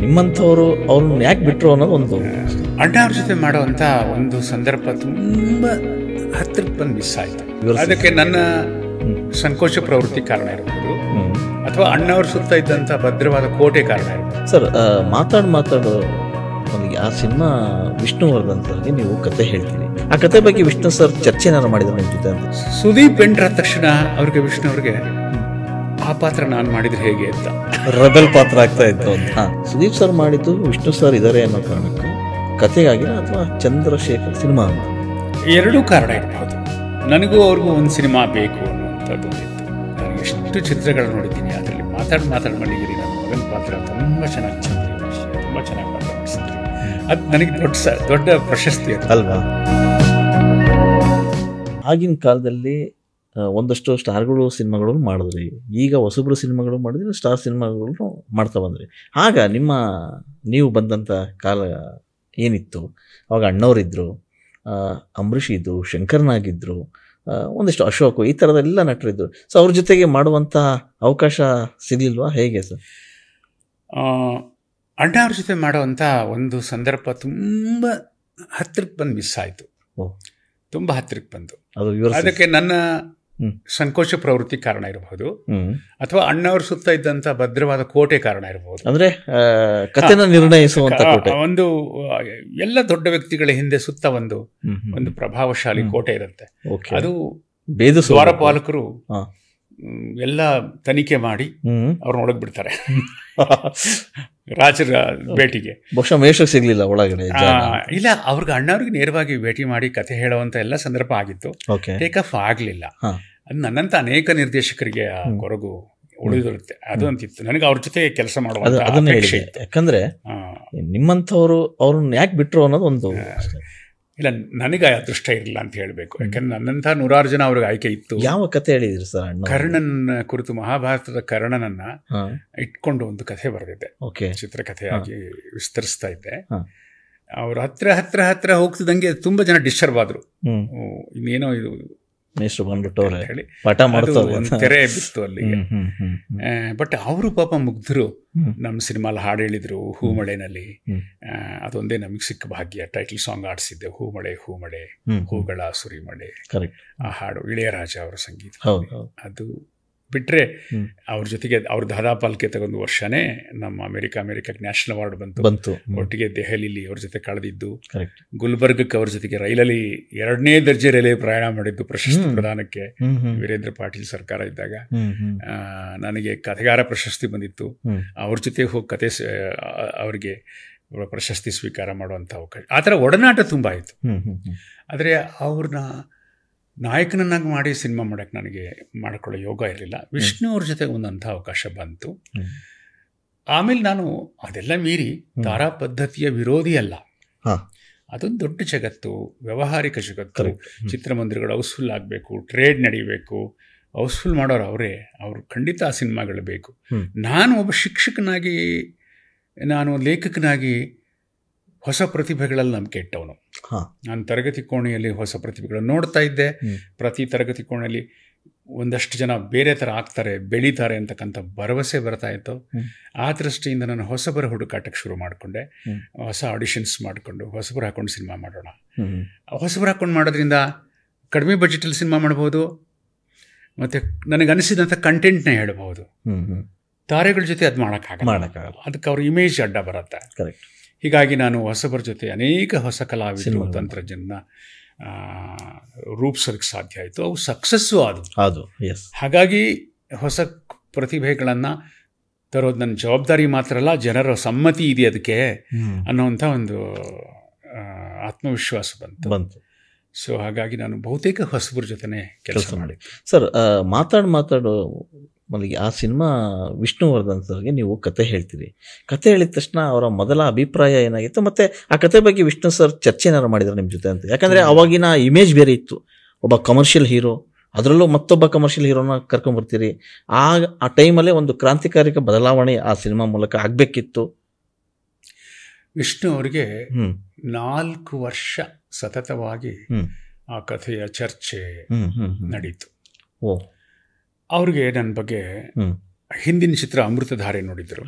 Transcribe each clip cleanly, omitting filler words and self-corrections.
ನಿಮ್ಮಂಥವ್ರು ಅವ್ರನ್ನ ಯಾಕೆ ಬಿಟ್ಟರು ಅನ್ನೋದು ಒಂದು ಅಣ್ಣ ಅವ್ರ ಜೊತೆ ಮಾಡುವಂಥ ಒಂದು ಸಂದರ್ಭ ತುಂಬ ಹತ್ತಿರಕ್ಕೆ ಬಂದು ಮಿಸ್ ಆಯಿತು. ಅದಕ್ಕೆ ನನ್ನ ಸಂಕೋಚ ಪ್ರವೃತ್ತಿ ಕಾರಣ ಇರಬಹುದು, ಅಥವಾ ಅಣ್ಣವ್ರ ಸುತ್ತ ಇದ್ದಂಥ ಭದ್ರವಾದ ಕೋಟೆ ಕಾರಣ ಇರಬಹುದು. ಸರ್, ಮಾತಾಡು ನನಗೆ ಆ ಸಿನಿಮಾ ವಿಷ್ಣುವರ್ಧನ್ ಸರ್ಗೆ ನೀವು ಕತೆ ಹೇಳ್ತೀರಿ. ಆ ಕತೆ ಬಗ್ಗೆ ವಿಷ್ಣು ಸರ್ ಚರ್ಚೆ ಏನಾರು ಮಾಡಿದ್ರು ನಿಮ್ಮ ಜೊತೆ ಅಂತ? ಸುದೀಪ್ ಎಂಟ್ರ ತಕ್ಷಣ ಅವ್ರಿಗೆ ವಿಷ್ಣು ಅವ್ರಿಗೆ ಆ ಪಾತ್ರ ನಾನು ಮಾಡಿದ್ರೆ ಹೇಗೆ ಅಂತ ರಬಲ್ ಪಾತ್ರ ಆಗ್ತಾ ಇತ್ತು ಅಂತ. ಸುದೀಪ್ ಸರ್ ಮಾಡಿದ್ದು ವಿಷ್ಣು ಸರ್ ಇದ್ದಾರೆ ಅನ್ನೋ ಕಾರಣಕ್ಕೆ ಕತೆಗಾಗಿ ಅಥವಾ ಚಂದ್ರಶೇಖರ್ ಸಿನಿಮಾ ಅಂತ ಎರಡೂ ಕಾರಣ ಇರಬಹುದು. ನನಗೂ ಅವ್ರಿಗೂ ಒಂದು ಸಿನಿಮಾ ಬೇಕು ಅನ್ನುವಂಥದ್ದು ಇತ್ತು. ನಾನು ಎಷ್ಟು ಚಿತ್ರಗಳು ನೋಡಿದ್ದೀನಿ, ಅದರಲ್ಲಿ ಮಾತಾಡಿ ಮಲ್ಲಿಗಿರಿ ನನ್ನ ಮಗನ ಪಾತ್ರ ತುಂಬ ಚೆನ್ನಾಗಿ ತುಂಬ ಚೆನ್ನಾಗಿ ಪಾತ್ರ ಮಾಡಿಸಿದ್ರಿ. ಅದು ನನಗೆ ದೊಡ್ಡ ಪ್ರಶಸ್ತಿ ಅದು ಅಲ್ವಾ. ಆಗಿನ ಕಾಲದಲ್ಲಿ ಒಂದಷ್ಟು ಸ್ಟಾರ್ಗಳು ಸಿನಿಮಾಗಳು ಮಾಡಿದ್ರಿ, ಈಗ ಹೊಸಬ್ರು ಸಿನಿಮಾಗಳು ಮಾಡಿದ್ರಿ, ಸ್ಟಾರ್ ಸಿನಿಮಾಗಳು ಮಾಡ್ತಾ ಬಂದ್ರಿ. ಆಗ ನೀವು ಬಂದಂಥ ಕಾಲ ಏನಿತ್ತು, ಅವಾಗ ಅಣ್ಣವರಿದ್ದರು, ಅಂಬರೀಷ್ ಇದ್ದರು, ಶಂಕರ್ನಾಗಿದ್ದರು, ಒಂದಿಷ್ಟು ಅಶೋಕ್, ಈ ಥರದೆಲ್ಲ ನಟರಿದ್ದರು. ಸೊ ಅವ್ರ ಜೊತೆಗೆ ಮಾಡುವಂಥ ಅವಕಾಶ ಸಿಗಲಿಲ್ವಾ, ಹೇಗೆ ಸರ್? ಅಣ್ಣ ಅವ್ರ ಜೊತೆ ಮಾಡುವಂಥ ಒಂದು ಸಂದರ್ಭ ತುಂಬ ಹತ್ತಿರಕ್ಕೆ ಬಂದು ಮಿಸ್ ಆಯಿತು. ತುಂಬ ಹತ್ತಿರಕ್ಕೆ ಬಂತು. ಅದಕ್ಕೆ ನನ್ನ ಸಂಕೋಚ ಪ್ರವೃತ್ತಿ ಕಾರಣ ಇರಬಹುದು, ಅಥವಾ ಅಣ್ಣವ್ರ ಸುತ್ತ ಇದ್ದಂಥ ಭದ್ರವಾದ ಕೋಟೆ ಕಾರಣ ಇರಬಹುದು. ಅಂದ್ರೆ ಕಥೆನ ನಿರ್ಣಯಿಸುವಂತ ಒಂದು ಎಲ್ಲ ದೊಡ್ಡ ವ್ಯಕ್ತಿಗಳ ಹಿಂದೆ ಸುತ್ತ ಒಂದು ಪ್ರಭಾವಶಾಲಿ ಕೋಟೆ ಇರುತ್ತೆ. ಅದು ದ್ವಾರಪಾಲಕರು ಎಲ್ಲ ತನಿಖೆ ಮಾಡಿ ಅವ್ರನ್ನ ಬಿಡ್ತಾರೆ ರಾಜರ ಭೇಟಿಗೆ. ಬಹುಶಃ ಮೇಷ ಸಿಗ್ಲಿಲ್ಲ ಒಳಗಡೆ, ಇಲ್ಲ ಅವ್ರಿಗೆ ಅಣ್ಣವ್ರಿಗೆ ನೇರವಾಗಿ ಭೇಟಿ ಮಾಡಿ ಕಥೆ ಹೇಳುವಂತ ಎಲ್ಲ ಸಂದರ್ಭ ಆಗಿತ್ತು. ಟೇಕ್ ಆಫ್ ಆಗ್ಲಿಲ್ಲ. ಅದು ನನ್ನಂತ ಅನೇಕ ನಿರ್ದೇಶಕರಿಗೆ ಆ ಕೊರಗು ಉಳಿದಿರುತ್ತೆ. ಅದು ಅಂತಿತ್ತು ನನಗೆ ಅವ್ರ ಜೊತೆ ಕೆಲಸ ಮಾಡುವ. ಯಾಕಂದ್ರೆ ನಿಮ್ಮಂಥವ್ರು ಅವ್ರನ್ನ ಯಾಕೆ ಬಿಟ್ರು ಅನ್ನೋದು ಒಂದು. ಇಲ್ಲ, ನನಗೆ ಅದೃಷ್ಟ ಇರಲಿಲ್ಲ ಅಂತ ಹೇಳಬೇಕು. ಯಾಕಂದ್ರೆ ನನ್ನಂಥ ನೂರಾರು ಜನ ಅವ್ರಿಗೆ ಆಯ್ಕೆ ಇತ್ತು. ಯಾವ ಕತೆ ಹೇಳಿದ್ರಿ ಸರ್? ಕರ್ಣನ್ ಕುರಿತು, ಮಹಾಭಾರತದ ಕರ್ಣನನ್ನ ಇಟ್ಕೊಂಡು ಒಂದು ಕಥೆ ಬರೆದಿದ್ದೆ, ಚಿತ್ರಕಥೆಯಾಗಿ ವಿಸ್ತರಿಸ್ತಾ ಇದ್ದೆ. ಅವ್ರ ಹತ್ರ ಹೋಗ್ತಿದ್ದಂಗೆ ತುಂಬಾ ಜನ ಡಿಸ್ಟರ್ಬ್ ಆದ್ರು. ಇನ್ನೇನೋ ಇದು ಹೇಳಿ ತೆರೆ ಬಿತ್ತು ಅಲ್ಲಿಗೆ. ಬಟ್ ಅವರು ಪಾಪ ಮುಗ್ಧರು ನಮ್ಮ ಸಿನಿಮಾಲ್ ಹಾಡು ಹೇಳಿದ್ರು ಹೂಮಳೆನಲ್ಲಿ. ಅದೊಂದೇ ನಮಗೆ ಸಿಕ್ಕ ಭಾಗ್ಯ. ಟೈಟಲ್ ಸಾಂಗ್ ಆಡಿಸಿದ್ದೆ, ಹೂಮಳೆ ಹೂಮಳೆ ಹೂಗಳ ಸುರಿಮಳೆ. ಆ ಹಾಡು ಇಳೆಯರಾಜ ಅವರ ಸಂಗೀತ. ಅದು ಬಿಟ್ರೆ ಅವ್ರ ಜೊತೆಗೆ ಅವ್ರ ದಾದಾ ಪಾಲ್ಕೆ ತಗೊಂಡು ವರ್ಷನೇ ನಮ್ಮ ಅಮೆರಿಕಕ್ಕೆ ನ್ಯಾಷನಲ್ ಅವಾರ್ಡ್ ಬಂತು. ಒಟ್ಟಿಗೆ ದೆಹಲಿಲಿ ಅವ್ರ ಜೊತೆ ಕಳೆದಿದ್ದು, ಗುಲ್ಬರ್ಗಕ್ಕೆ ಅವ್ರ ಜೊತೆಗೆ ರೈಲಲ್ಲಿ 2ನೇ ದರ್ಜೆ ರೈಲೇ ಪ್ರಯಾಣ ಮಾಡಿದ್ದು ಪ್ರಶಸ್ತಿ ಪ್ರದಾನಕ್ಕೆ ವೀರೇಂದ್ರ ಪಾಟೀಲ್ ಸರ್ಕಾರ ಇದ್ದಾಗ. ನನಗೆ ಕಥೆಗಾರ ಪ್ರಶಸ್ತಿ ಬಂದಿತ್ತು. ಅವ್ರ ಜೊತೆ ಹೋಗಿ ಅವ್ರಿಗೆ ಪ್ರಶಸ್ತಿ ಸ್ವೀಕಾರ ಮಾಡುವಂಥ ಅವಕಾಶ, ಆ ಥರ ಒಡನಾಟ ತುಂಬ ಆಯಿತು. ಆದರೆ ಅವ್ರನ್ನ ನಾಯಕನನ್ನಾಗಿ ಮಾಡಿ ಸಿನಿಮಾ ಮಾಡೋಕ್ಕೆ ನನಗೆ ಮಾಡಿಕೊಳ್ಳೋ ಯೋಗ ಇರಲಿಲ್ಲ. ವಿಷ್ಣು ಅವ್ರ ಜೊತೆ ಒಂದಂಥ ಅವಕಾಶ ಬಂತು. ಆಮೇಲೆ ನಾನು ಅದೆಲ್ಲ ಮೀರಿ ತಾರಾ ಪದ್ಧತಿಯ ವಿರೋಧಿ ಅಲ್ಲ. ಅದೊಂದು ದೊಡ್ಡ ಜಗತ್ತು, ವ್ಯಾವಹಾರಿಕ ಜಗತ್ತು. ಚಿತ್ರಮಂದಿರಗಳು ಹೌಸ್ಫುಲ್ ಆಗಬೇಕು, ಟ್ರೇಡ್ ನಡೀಬೇಕು. ಹೌಸ್ಫುಲ್ ಮಾಡೋರು ಅವ್ರು ಖಂಡಿತ ಆ ಸಿನಿಮಾಗಳು ಬೇಕು. ನಾನು ಒಬ್ಬ ಶಿಕ್ಷಕನಾಗಿ, ನಾನು ಲೇಖಕನಾಗಿ ಹೊಸ ಪ್ರತಿಭೆಗಳಲ್ಲಿ ನಂಬಿಕೆ ಇಟ್ಟವನು. ನಾನು ತರಗತಿ ಕೋಣೆಯಲ್ಲಿ ಹೊಸ ಪ್ರತಿಭೆಗಳನ್ನು ನೋಡ್ತಾ ಇದ್ದೆ. ಪ್ರತಿ ತರಗತಿ ಕೋಣೆಯಲ್ಲಿ ಒಂದಷ್ಟು ಜನ ಬೇರೆ ಥರ ಆಗ್ತಾರೆ, ಬೆಳೀತಾರೆ ಅಂತಕ್ಕಂಥ ಭರವಸೆ ಬರ್ತಾ ಇತ್ತು. ಆ ದೃಷ್ಟಿಯಿಂದ ನಾನು ಹೊಸಬರ ಹುಡುಕಾಟಕ್ಕೆ ಶುರು ಮಾಡಿಕೊಂಡೆ. ಹೊಸ ಆಡಿಷನ್ಸ್ ಮಾಡಿಕೊಂಡು ಹೊಸಬರು ಹಾಕೊಂಡು ಸಿನಿಮಾ ಮಾಡೋಣ. ಹೊಸಬರು ಹಾಕೊಂಡು ಮಾಡೋದ್ರಿಂದ ಕಡಿಮೆ ಬಜೆಟಲ್ಲಿ ಸಿನಿಮಾ ಮಾಡ್ಬೋದು, ಮತ್ತು ನನಗನಿಸಿದಂಥ ಕಂಟೆಂಟ್ನ ಹೇಳ್ಬೋದು. ತಾರೆಗಳ ಜೊತೆ ಅದು ಮಾಡೋಕ್ಕಾಗಲ್ಲ, ಅದಕ್ಕೆ ಅವ್ರ ಇಮೇಜ್ ಅಡ್ಡ ಬರುತ್ತೆ. ಹೀಗಾಗಿ ನಾನು ಹೊಸಬರ ಜೊತೆ ಅನೇಕ ಹೊಸ ಕಲಾವಿದರು, ತಂತ್ರಜ್ಞನ ರೂಪಿಸೋದಕ್ಕೆ ಸಾಧ್ಯ ಆಯಿತು. ಅವು ಸಕ್ಸಸ್ಸು ಆದವು. ಹಾಗಾಗಿ ಹೊಸ ಪ್ರತಿಭೆಗಳನ್ನು ತರೋದು ನನ್ನ ಜವಾಬ್ದಾರಿ ಮಾತ್ರ ಅಲ್ಲ, ಜನರ ಸಮ್ಮತಿ ಇದೆ ಅದಕ್ಕೆ ಅನ್ನೋವಂಥ ಒಂದು ಆತ್ಮವಿಶ್ವಾಸ ಬಂತು. ಸೊ ಹಾಗಾಗಿ ನಾನು ಬಹುತೇಕ ಹೊಸಬರ ಜೊತೆನೇ ಕೆಲಸ ಮಾಡಿ. ಸರ್, ಮಾತಾಡು ನನಗೆ ಆ ಸಿನಿಮಾ ವಿಷ್ಣುವರ್ಧನ್ ಸರ್ಗೆ ನೀವು ಕತೆ ಹೇಳ್ತೀರಿ. ಕತೆ ಹೇಳಿದ ತಕ್ಷಣ ಅವರ ಮೊದಲ ಅಭಿಪ್ರಾಯ ಏನಾಗಿತ್ತು, ಮತ್ತು ಆ ಕತೆ ಬಗ್ಗೆ ವಿಷ್ಣು ಸರ್ ಚರ್ಚೆ ಏನಾರು ಮಾಡಿದ್ರು ನಿಮ್ಮ ಜೊತೆ ಅಂತ? ಯಾಕಂದರೆ ಅವಾಗಿನ ಇಮೇಜ್ ಬೇರೆ ಇತ್ತು. ಒಬ್ಬ ಕಮರ್ಷಿಯಲ್ ಹೀರೋ, ಅದರಲ್ಲೂ ಮತ್ತೊಬ್ಬ ಕಮರ್ಷಿಯಲ್ ಹೀರೋನ ಕರ್ಕೊಂಡ್ಬರ್ತೀರಿ. ಆ ಟೈಮಲ್ಲೇ ಒಂದು ಕ್ರಾಂತಿಕಾರಿಕ ಬದಲಾವಣೆ ಆ ಸಿನಿಮಾ ಮೂಲಕ ಆಗಬೇಕಿತ್ತು. ವಿಷ್ಣು ಅವರಿಗೆ 4 ವರ್ಷ ಸತತವಾಗಿ ಆ ಕಥೆಯ ಚರ್ಚೆ ನಡೀತು. ಅವ್ರಿಗೆ ನನ್ನ ಬಗ್ಗೆ ಹಿಂದಿನ ಚಿತ್ರ ಅಮೃತಧಾರೆ ನೋಡಿದ್ರು,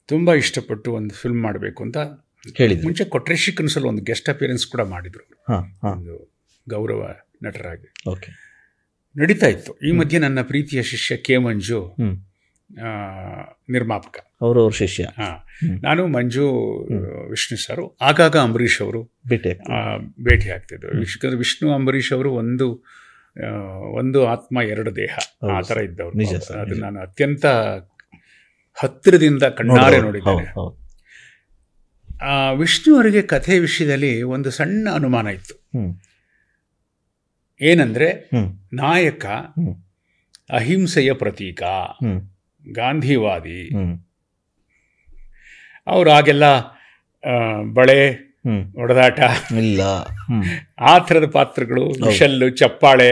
ತುಂಬ ಇಷ್ಟಪಟ್ಟು ಒಂದು ಫಿಲ್ಮ್ ಮಾಡಬೇಕು ಅಂತ ಹೇಳಿದ್ರು. ಮುಂಚೆ ಕೊಟ್ರೇಶಿ ಕನಸಲ್ಲಿ ಒಂದು ಗೆಸ್ಟ್ ಅಪಿಯರೆನ್ಸ್ ಕೂಡ ಮಾಡಿದ್ರು, ಒಂದು ಗೌರವ ನಟರಾಗಿ. ಓಕೆ, ನಡೀತಾ ಇತ್ತು. ಈ ಮಧ್ಯೆ ನನ್ನ ಪ್ರೀತಿಯ ಶಿಷ್ಯ ಕೆ ಮಂಜು ನಿರ್ಮಾಪಕ, ಅವರವ್ರ ಶಿಷ್ಯ. ನಾನು ಮಂಜು, ವಿಷ್ಣು ಸರ್, ಆಗಾಗ ಅಂಬರೀಷ್ ಅವರು ಭೇಟಿ ಆಗ್ತಿದ್ರು. ವಿಷ್ಣು ಅಂಬರೀಷ್ ಅವರು ಒಂದು ಆತ್ಮ ಎರಡು ದೇಹ ಆ ಥರ ಇದ್ದವರು. ಅದು ನಾನು ಅತ್ಯಂತ ಹತ್ತಿರದಿಂದ ಕಣ್ಣಾರೆ ನೋಡಿದ್ದೇನೆ. ವಿಷ್ಣು ಅವರಿಗೆ ಕಥೆ ವಿಷಯದಲ್ಲಿ ಒಂದು ಸಣ್ಣ ಅನುಮಾನ ಇತ್ತು. ಏನಂದ್ರೆ, ನಾಯಕ ಅಹಿಂಸೆಯ ಪ್ರತೀಕ, ಗಾಂಧಿವಾದಿ. ಅವ್ರು ಆಗೆಲ್ಲ ಬಳೆ ಹೊಡೆದಾಟ ಇಲ್ಲ, ಆ ಥರದ ಪಾತ್ರಗಳು, ವಿಷಲ್ಲು, ಚಪ್ಪಾಳೆ,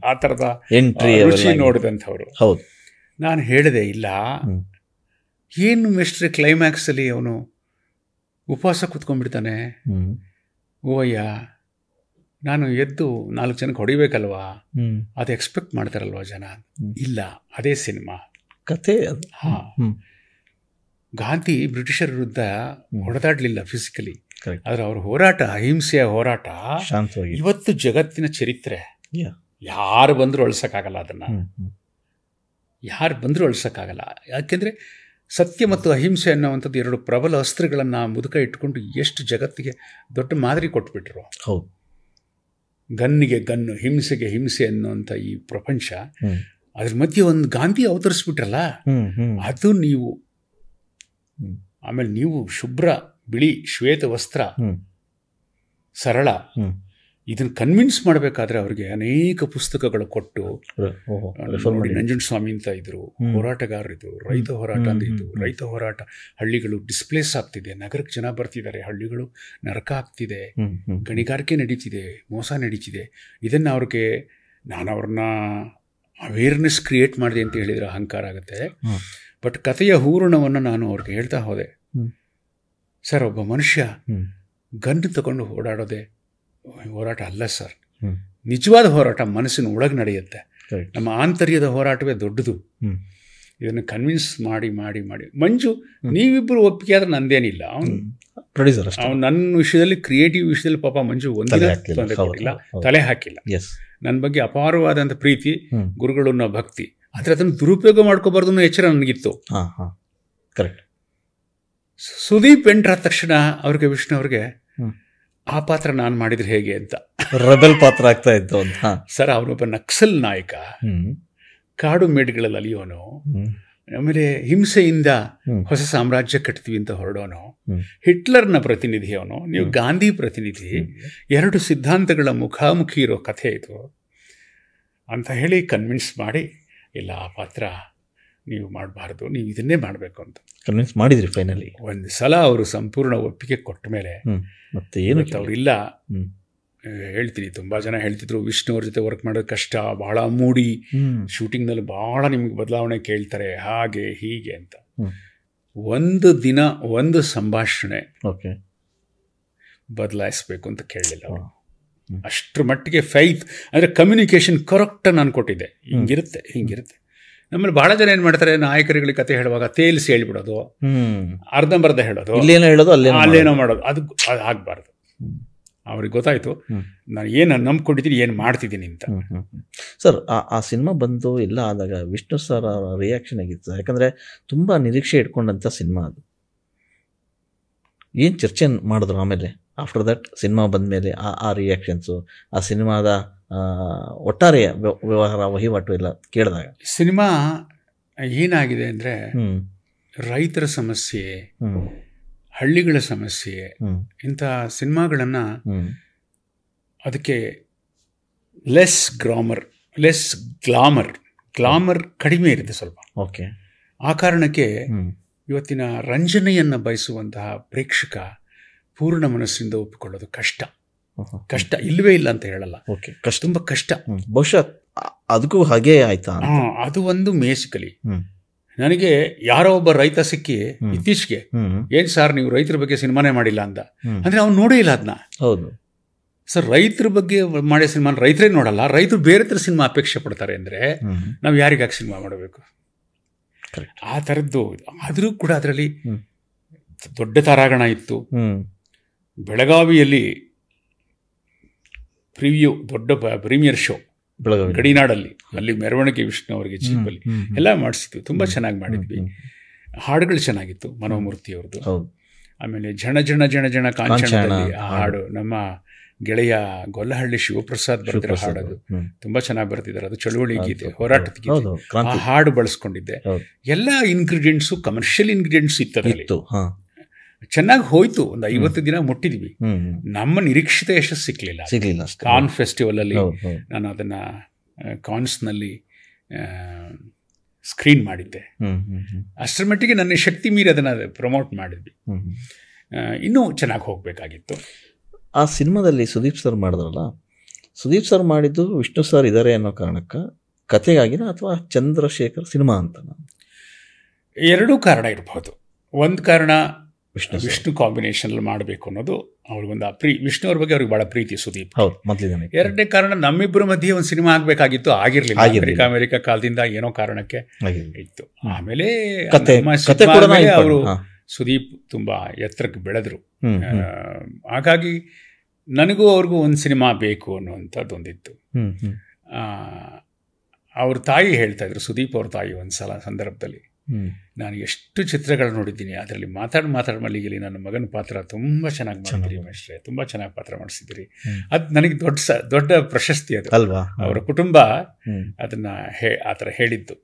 ಆ ಥರದ ರುಚಿ ನೋಡಿದಂಥವ್ರು. ನಾನು ಹೇಳಿದೆ, ಇಲ್ಲ, ಏನು ಮಿಸ್ಟ್ರಿ ಕ್ಲೈಮ್ಯಾಕ್ಸ್ ಅಲ್ಲಿ ಅವನು ಉಪವಾಸ ಕೂತ್ಕೊಂಡ್ಬಿಡ್ತಾನೆ, ಓಯ್ಯ ನಾನು ಎದ್ದು 4 ಜನಕ್ಕೆ ಹೊಡಿಬೇಕಲ್ವಾ, ಅದು ಎಕ್ಸ್ಪೆಕ್ಟ್ ಮಾಡ್ತಾರಲ್ವಾ ಜನ. ಇಲ್ಲ, ಅದೇ ಸಿನಿಮಾ ಕಥೆ. ಗಾಂಧಿ ಬ್ರಿಟಿಷರ ವಿರುದ್ಧ ಹೊಡೆದಾಡ್ಲಿಲ್ಲ ಫಿಸಿಕಲಿ, ಆದ್ರೆ ಅವ್ರ ಹೋರಾಟ, ಅಹಿಂಸೆಯ ಹೋರಾಟ ಇವತ್ತು ಜಗತ್ತಿನ ಚರಿತ್ರೆ. ಯಾರು ಬಂದರೂ ಅಳಿಸೋಕ್ಕಾಗಲ್ಲ ಅದನ್ನ, ಯಾರು ಬಂದರೂ ಅಳಿಸೋಕ್ಕಾಗಲ್ಲ. ಯಾಕೆಂದ್ರೆ ಸತ್ಯ ಮತ್ತು ಅಹಿಂಸೆ ಅನ್ನುವಂಥದ್ದು 2 ಪ್ರಬಲ ಅಸ್ತ್ರಗಳನ್ನು ಮುದುಕ ಇಟ್ಕೊಂಡು ಎಷ್ಟು ಜಗತ್ತಿಗೆ ದೊಡ್ಡ ಮಾದರಿ ಕೊಟ್ಬಿಟ್ರು. ಹೌದು, ಗನ್ನಿಗೆ ಗನ್ನು, ಹಿಂಸೆಗೆ ಹಿಂಸೆ ಅನ್ನುವಂಥ ಈ ಪ್ರಪಂಚ, ಅದ್ರ ಮಧ್ಯೆ ಒಂದು ಗಾಂಧಿ ಅವತರಿಸ್ಬಿಟ್ರಲ್ಲ, ಅದು ನೀವು. ಆಮೇಲೆ ನೀವು ಶುಭ್ರ ಬಿಳಿ ಶ್ವೇತ ವಸ್ತ್ರ, ಸರಳ, ಇದನ್ನ ಕನ್ವಿನ್ಸ್ ಮಾಡಬೇಕಾದ್ರೆ ಅವ್ರಿಗೆ ಅನೇಕ ಪುಸ್ತಕಗಳು ಕೊಟ್ಟು, ನಂಜುಂಡಸ್ವಾಮಿ ಅಂತ ಇದ್ರು, ಹೋರಾಟಗಾರರಿದ್ರು, ರೈತ ಹೋರಾಟ ಅಂತ ಇದ್ರು. ರೈತ ಹೋರಾಟ, ಹಳ್ಳಿಗಳು ಡಿಸ್ಪ್ಲೇಸ್ ಆಗ್ತಿದೆ, ನಗರಕ್ಕೆ ಜನ ಬರ್ತಿದ್ದಾರೆ, ಹಳ್ಳಿಗಳು ನರಕ ಆಗ್ತಿದೆ, ಗಣಿಗಾರಿಕೆ ನಡೀತಿದೆ, ಮೋಸ ನಡೀತಿದೆ. ಇದನ್ನು ಅವ್ರಿಗೆ, ನಾನು ಅವ್ರನ್ನ ಅವೇರ್ನೆಸ್ ಕ್ರಿಯೇಟ್ ಮಾಡಿದೆ ಅಂತ ಹೇಳಿದರೆ ಅಹಂಕಾರ ಆಗುತ್ತೆ. ಬಟ್ ಕಥೆಯ ಹೂರಣವನ್ನು ನಾನು ಅವ್ರಿಗೆ ಹೇಳ್ತಾ ಹೋದೆ. ಸರ್, ಒಬ್ಬ ಮನುಷ್ಯ ಗನ್ ತಗೊಂಡು ಓಡಾಡೋದೆ ಹೋರಾಟ ಅಲ್ಲ ಸರ್. ನಿಜವಾದ ಹೋರಾಟ ಮನಸ್ಸಿನ ಒಳಗೆ ನಡೆಯುತ್ತೆ. ನಮ್ಮ ಆಂತರ್ಯದ ಹೋರಾಟವೇ ದೊಡ್ಡದು. ಇದನ್ನು ಕನ್ವಿನ್ಸ್ ಮಾಡಿ ಮಾಡಿ ಮಾಡಿ ಮಂಜು, ನೀವಿಬ್ಬರು ಒಪ್ಪಿಗೆ ಆದ್ರೆ ನಂದೇನಿಲ್ಲ. ಅವ್ನು ನನ್ನ ವಿಷಯದಲ್ಲಿ, ಕ್ರಿಯೇಟಿವ್ ವಿಷಯದಲ್ಲಿ ಪಾಪ ಮಂಜು ಒಂದಿನ ತೊಂದರೆ ಕೊಟ್ಟಿಲ್ಲ, ತಲೆ ಹಾಕಿಲ್ಲ. ನನ್ನ ಬಗ್ಗೆ ಅಪಾರವಾದಂಥ ಪ್ರೀತಿ, ಗುರುಗಳನ್ನ ಭಕ್ತಿ. ಆದರೆ ಅದನ್ನು ದುರುಪಯೋಗ ಮಾಡ್ಕೋಬಾರ್ದು ಅನ್ನೋ ಎಚ್ಚರ ನನಗಿತ್ತು. ಸುದೀಪ್ ಎಂಟ್ರಾದ ತಕ್ಷಣ ಅವ್ರಿಗೆ, ವಿಷ್ಣು ಅವ್ರಿಗೆ, ಆ ಪಾತ್ರ ನಾನು ಮಾಡಿದ್ರೆ ಹೇಗೆ ಅಂತ ರೆಬೆಲ್ ಪಾತ್ರ ಆಗ್ತಾ ಇತ್ತು ಅಂತ. ಸರ್, ಅವನೊಬ್ಬ ನಕ್ಸಲ್ ನಾಯಕ, ಕಾಡು ಮೇಡುಗಳಲ್ಲಿ ಅಲಿಯೋನು, ಆಮೇಲೆ ಹಿಂಸೆಯಿಂದ ಹೊಸ ಸಾಮ್ರಾಜ್ಯ ಕಟ್ತೀವಿ ಅಂತ ಹೊರಡೋನು, ಹಿಟ್ಲರ್ನ ಪ್ರತಿನಿಧಿ ಅವನು, ನೀವು ಗಾಂಧಿ ಪ್ರತಿನಿಧಿ, 2 ಸಿದ್ಧಾಂತಗಳ ಮುಖಾಮುಖಿ ಇರೋ ಕಥೆ ಇದು ಅಂತ ಹೇಳಿ ಕನ್ವಿನ್ಸ್ ಮಾಡಿ, ಇಲ್ಲ ಆ ಪಾತ್ರ ನೀವು ಮಾಡಬಾರ್ದು, ನೀವು ಇದನ್ನೇ ಮಾಡಬೇಕು ಅಂತ ಕನ್ವಿನ್ಸ್ ಮಾಡಿದ್ರಿ. ಫೈನಲಿ ಒಂದು ಸಲ ಅವರು ಸಂಪೂರ್ಣ ಒಪ್ಪಿಗೆ ಕೊಟ್ಟ ಮೇಲೆ ಮತ್ತೆ ಏನು ಅವರಿಲ್ಲ. ಹೇಳ್ತೀನಿ, ತುಂಬ ಜನ ಹೇಳ್ತಿದ್ರು ವಿಷ್ಣು ಅವ್ರ ಜೊತೆ ವರ್ಕ್ ಮಾಡೋದು ಕಷ್ಟ, ಬಹಳ ಮೂಡಿ, ಶೂಟಿಂಗ್ನಲ್ಲಿ ಬಹಳ ನಿಮ್ಗೆ ಬದಲಾವಣೆ ಕೇಳ್ತಾರೆ, ಹಾಗೆ ಹೀಗೆ ಅಂತ. ಒಂದು ದಿನ ಒಂದು ಸಂಭಾಷಣೆ ಬದಲಾಯಿಸ್ಬೇಕು ಅಂತ ಕೇಳಲಿಲ್ಲ ಅವರು. ಅಷ್ಟರ ಮಟ್ಟಿಗೆ ಫೈತ್ ಅಂದರೆ ಕಮ್ಯುನಿಕೇಶನ್ ಕರೆಕ್ಟ್ ನಾನು ಕೊಟ್ಟಿದ್ದೆ. ಹಿಂಗಿರುತ್ತೆ ಹಿಂಗಿರುತ್ತೆ. ನಮ್ಮಲ್ಲಿ ಬಹಳ ಜನ ಏನು ಮಾಡ್ತಾರೆ, ನಾಯಕರುಗಳಿಗೆ ಕತೆ ಹೇಳುವಾಗ ತೇಲಿಸಿ ಹೇಳ್ಬಿಡೋದು, ಅರ್ಧಂಬರ್ಧ ಹೇಳೋದು, ಅಲ್ಲೇನೋ ಮಾಡೋದು. ಅದು ಆಗಬಾರ್ದು. ಅವ್ರಿಗೆ ಗೊತ್ತಾಯ್ತು ನಾನು ಏನು ನಂಬ್ಕೊಂಡಿದ್ದೀನಿ, ಏನು ಮಾಡ್ತಿದ್ದೀನಿ ಅಂತ. ಸರ್, ಆ ಸಿನಿಮಾ ಬಂದು ಎಲ್ಲ ಆದಾಗ ವಿಷ್ಣು ಸರ್ ರಿಯಾಕ್ಷನ್ ಆಗಿತ್ತು. ಯಾಕಂದರೆ ತುಂಬ ನಿರೀಕ್ಷೆ ಇಟ್ಕೊಂಡಂಥ ಸಿನಿಮಾ ಅದು. ಏನು ಚರ್ಚೆ ಮಾಡಿದ್ರು ಆಮೇಲೆ ಆಫ್ಟರ್ ದಟ್ ಸಿನಿಮಾ ಬಂದ ಮೇಲೆ ಆ ರಿಯಾಕ್ಷನ್ಸು, ಆ ಸಿನಿಮಾದ ಒಟ್ಟಾರೆ ವ್ಯವಹಾರ ವಹಿವಾಟು ಎಲ್ಲ ಕೇಳಿದಾಗ? ಸಿನಿಮಾ ಏನಾಗಿದೆ ಅಂದರೆ, ರೈತರ ಸಮಸ್ಯೆ, ಹಳ್ಳಿಗಳ ಸಮಸ್ಯೆ, ಇಂಥ ಸಿನಿಮಾಗಳನ್ನು ಅದಕ್ಕೆ ಲೆಸ್ ಗ್ಲಾಮರ್ ಕಡಿಮೆ ಇರುತ್ತೆ ಸ್ವಲ್ಪ. ಓಕೆ. ಆ ಕಾರಣಕ್ಕೆ ಇವತ್ತಿನ ರಂಜನೆಯನ್ನು ಬಯಸುವಂತಹ ಪ್ರೇಕ್ಷಕ ಪೂರ್ಣ ಮನಸ್ಸಿಂದ ಒಪ್ಪಿಕೊಳ್ಳೋದು ಕಷ್ಟ ಇಲ್ಲವೇ ಇಲ್ಲ ಅಂತ ಹೇಳಲ್ಲ. ತುಂಬ ಕಷ್ಟ. ಬಹುಶಃ ಅದಕ್ಕೂ ಹಾಗೆ ಆಯ್ತಾ? ಅದು ಒಂದು ಮೇಸಿಕಲಿ. ನನಗೆ ಯಾರೋ ಒಬ್ಬ ರೈತ ಸಿಕ್ಕಿ ಇತ್ತೀಚೆಗೆ, ಏನ್ ಸರ್ ನೀವು ರೈತರ ಬಗ್ಗೆ ಸಿನಿಮಾನೇ ಮಾಡಿಲ್ಲ ಅಂದ. ಅಂದ್ರೆ ಅವ್ನು ನೋಡೇ ಇಲ್ಲ ಅದನ್ನ. ಹೌದು ಸರ್, ರೈತರ ಬಗ್ಗೆ ಮಾಡೋ ಸಿನಿಮಾ ರೈತರೇ ನೋಡಲ್ಲ, ರೈತರು ಬೇರೆ ಥರ ಸಿನಿಮಾ ಅಪೇಕ್ಷೆ ಪಡ್ತಾರೆ. ಅಂದರೆ ನಾವು ಯಾರಿಗಾಗಿ ಸಿನಿಮಾ ಮಾಡಬೇಕು? ಆ ಥರದ್ದು. ಆದರೂ ಕೂಡ ಅದರಲ್ಲಿ ದೊಡ್ಡ ತಾರಾಗಣ ಇತ್ತು. ಬೆಳಗಾವಿಯಲ್ಲಿ ದೊಡ್ಡ ಪ್ರೀಮಿಯರ್ ಶೋ ಗಡಿನಾಡಲ್ಲಿ, ಅಲ್ಲಿ ಮೆರವಣಿಗೆ ವಿಷ್ಣು ಅವರಿಗೆ ಜೀಪಲ್ಲಿ ಎಲ್ಲ ಮಾಡಿಸಿದ್ವಿ. ತುಂಬ ಚೆನ್ನಾಗಿ ಮಾಡಿದ್ವಿ. ಹಾಡುಗಳು ಚೆನ್ನಾಗಿತ್ತು ಮನೋಮೂರ್ತಿ ಅವ್ರದ್ದು. ಆಮೇಲೆ ಜನ ಜನ ಜನ ಜನ ಕಾಂಚನದಲ್ಲಿ ಆ ಹಾಡು ನಮ್ಮ ಗೆಳೆಯ ಗೊಲ್ಲಹಳ್ಳಿ ಶಿವಪ್ರಸಾದ್ ಬರೆದಿರೋ ಹಾಡದು ತುಂಬಾ ಚೆನ್ನಾಗಿ ಬರ್ತಿದ್ದಾರೆ. ಅದು ಚಳುವಳಿ ಗೀತೆ, ಹೋರಾಟದ ಗೀತೆ. ಆ ಹಾಡು ಬಳಸ್ಕೊಂಡಿದ್ದೆ. ಎಲ್ಲ ಇಂಗ್ರೀಡಿಯೆಂಟ್ಸು ಕಮರ್ಷಿಯಲ್ ಇಂಗ್ರೀಡಿಯೆಂಟ್ಸ್ ಇತ್ತು. ಚೆನ್ನಾಗಿ ಹೋಯ್ತು. ಒಂದು 50 ದಿನ ಮುಟ್ಟಿದ್ವಿ. ನಮ್ಮ ನಿರೀಕ್ಷಿತ ಯಶಸ್ಸು ಸಿಕ್ಲಿಲ್ಲ. ಕಾನ್ ಫೆಸ್ಟಿವಲ್ ಅಲ್ಲಿ ನಾನು ಅದನ್ನ ಕಾನ್ಸ್ನಲ್ಲಿ ಸ್ಕ್ರೀನ್ ಮಾಡಿದ್ದೆ. ಅಷ್ಟರ ಮಟ್ಟಿಗೆ ನನ್ನ ಶಕ್ತಿ ಮೀರಿ ಅದನ್ನ ಪ್ರಮೋಟ್ ಮಾಡಿದ್ವಿ. ಇನ್ನೂ ಚೆನ್ನಾಗಿ ಹೋಗ್ಬೇಕಾಗಿತ್ತು. ಆ ಸಿನಿಮಾದಲ್ಲಿ ಸುದೀಪ್ ಸರ್ ಮಾಡಿದ್ರಲ್ಲ, ಸುದೀಪ್ ಸರ್ ಮಾಡಿದ್ದು ವಿಷ್ಣು ಸರ್ ಇದ್ದಾರೆ ಅನ್ನೋ ಕಾರಣಕ್ಕೆ ಕಥೆಗಾಗಿನ ಅಥವಾ ಚಂದ್ರಶೇಖರ್ ಸಿನಿಮಾ ಅಂತ? ಎರಡೂ ಕಾರಣ ಇರಬಹುದು. ಒಂದು ಕಾರಣ ವಿಷ್ಣು ಕಾಂಬಿನೇಷನ್ ಮಾಡಬೇಕು ಅನ್ನೋದು ಅವ್ರಿಗೊಂದು ವಿಷ್ಣು ಅವ್ರ ಬಗ್ಗೆ ಅವ್ರಿಗೆ ಬಹಳ ಪ್ರೀತಿ ಸುದೀಪ್. ಎರಡನೇ ಕಾರಣ ನಮ್ಮಿಬ್ಬರ ಮಧ್ಯೆ ಒಂದು ಸಿನಿಮಾ ಆಗಬೇಕಾಗಿತ್ತು, ಆಗಿರಲಿಲ್ಲ. ಅಮೆರಿಕ ಕಾಲದಿಂದ ಏನೋ ಕಾರಣಕ್ಕೆ ಇತ್ತು. ಆಮೇಲೆ ಅವರು ಸುದೀಪ್ ತುಂಬಾ ಎತ್ತರಕ್ಕೆ ಬೆಳೆದ್ರು. ಹಾಗಾಗಿ ನನಗೂ ಅವ್ರಿಗೂ ಒಂದು ಸಿನಿಮಾ ಬೇಕು ಅನ್ನುವಂಥದ್ದೊಂದಿತ್ತು. ಅವ್ರ ತಾಯಿ ಹೇಳ್ತಾ ಇದ್ರು, ಸುದೀಪ್ ಅವ್ರ ತಾಯಿ ಒಂದ್ಸಲ ಸಂದರ್ಭದಲ್ಲಿ, ನಾನು ಎಷ್ಟು ಚಿತ್ರಗಳು ನೋಡಿದ್ದೀನಿ, ಅದರಲ್ಲಿ ಮಾತಾಡಿ ಮಲ್ಲಿಗೆಲಿ ನನ್ನ ಮಗನ ಪಾತ್ರ ತುಂಬ ಚೆನ್ನಾಗಿ ಮಾಡಿದ್ರಿ ಮೇಷ್ಟ್ರೆ, ತುಂಬ ಚೆನ್ನಾಗಿ ಪಾತ್ರ ಮಾಡಿಸಿದ್ರಿ. ಅದು ನನಗೆ ದೊಡ್ಡ ಪ್ರಶಸ್ತಿ ಅದು ಅಲ್ವಾ. ಅವರ ಕುಟುಂಬ ಅದನ್ನ ಆ ಥರ ಹೇಳಿದ್ದು.